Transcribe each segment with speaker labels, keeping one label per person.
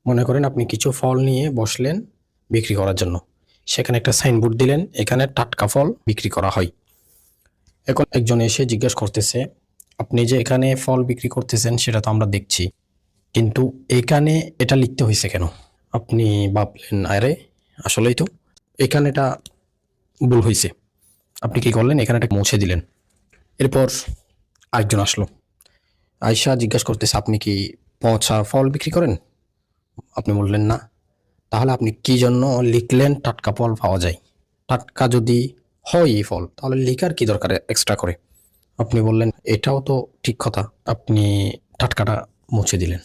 Speaker 1: মনে করেন আপনি কিছু ফল নিয়ে বসলেন বিক্রি করার জন্য, সেখানে একটা সাইনবোর্ড দিলেন, এখানে টাটকা ফল বিক্রি করা হয়। এখন একজন এসে জিজ্ঞেস করতেছে, আপনি যে এখানে ফল বিক্রি করতেছেন সেটা তো আমরা দেখছি, কিন্তু এখানে এটা লিখতে হয়েছে কেন? আপনি ভাবলেন, আরে আসলেই তো এখানে এটা ভুল হয়েছে। আপনি কি করলেন, এখানে এটা মুছে দিলেন। এরপর আরেকজন আসলো, আয়শা জিজ্ঞাসা করতেছে, আপনি কি পচা ফল বিক্রি করেন? আপনি বললেন না। তাহলে আপনি কি জন্য লিখলেন টাটকা ফল পাওয়া যায়? টাটকা যদি হয় এই ফল, তাহলে লিখার কি দরকার এক্সট্রা করে? আপনি বললেন এটাও তো ঠিক কথা, আপনি টাটকাটা মুছে দিলেন।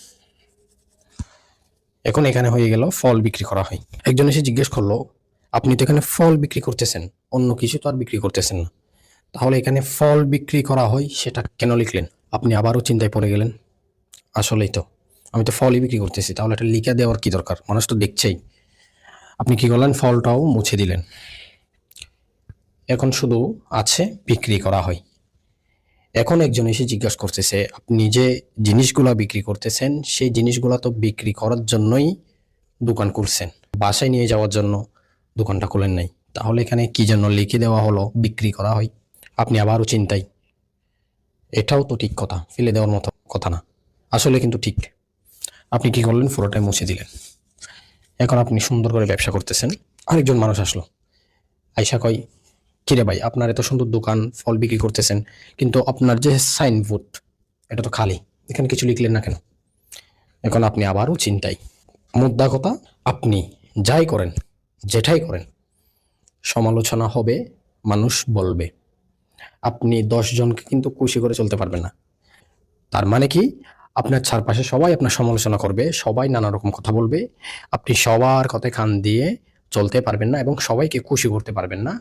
Speaker 1: এখন এখানে হয়ে গেল ফল বিক্রি করা হয়। একজন এসে জিজ্ঞেস করলো, আপনি তো এখানে ফল বিক্রি করতেছেন, অন্য কিছু তো আর বিক্রি করতেছেন না, তাহলে এখানে ফল বিক্রি করা হয় সেটা কেন লিখলেন? আপনি আবারও চিন্তায় পড়ে গেলেন, আসলেই তো আমি তো ফলই বিক্রি করতেছি, তাহলে এটা লিখে দেওয়ার কি দরকার, মানুষ তো দেখছেই। আপনি কি করলেন, ফলটাও মুছে দিলেন। এখন শুধু আছে বিক্রি করা হয়। এখন একজন এসে জিজ্ঞাসা করতেছে, আপনি যে জিনিসগুলা বিক্রি করতেছেন সেই জিনিসগুলা তো বিক্রি করার জন্যই দোকান করছেন, বাসায় নিয়ে যাওয়ার জন্য দোকানটা খুলেন নাই, তাহলে এখানে কি জন্য লিখে দেওয়া হলো বিক্রি করা হয়? আপনি আবারও চিন্তাই, এটাও তো ঠিক কথা, ফেলে দেওয়ার মতো কথা না, আসলে কিন্তু ঠিক। আপনি কি করলেন, পুরোটাই মুছে দিলেন। এখন আপনি সুন্দর করে ব্যবসা করতেছেন। আরেকজন মানুষ আসলো, আইসা কয়, কিরে ভাই, আপনার এত সুন্দর দোকান, ফল বিক্রি করতেছেন, কিন্তু আপনার যে সাইনবোর্ড এটা তো খালি, এখানে কিছু লিখলেন না কেন? এখন আপনি আবারও চিন্তাই। মুদ্রা কথা, আপনি যাই করেন, যেটাই করেন, সমালোচনা হবে, মানুষ বলবে। আপনি 10 জনকে কিন্তু খুশি করে চলতে পারবেন না। তার মানে কি, আপনার চারপাশে সবাই আপনার সমালোচনা করবে, সবাই নানা রকম কথা বলবে, আপনি সবার কথায় কান দিয়ে চলতে পারবেন না এবং সবাইকে খুশি করতে পারবেন না।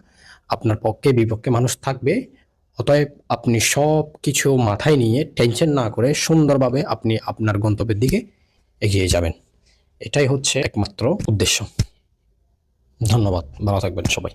Speaker 1: আপনার পক্ষে বিপক্ষে মানুষ থাকবে। অতএব আপনি সব কিছু মাথায় নিয়ে টেনশন না করে সুন্দরভাবে আপনি আপনার গন্তব্যের দিকে এগিয়ে যাবেন। এটাই হচ্ছে একমাত্র উদ্দেশ্য। ধন্যবাদ, ভালো থাকবেন সবাই।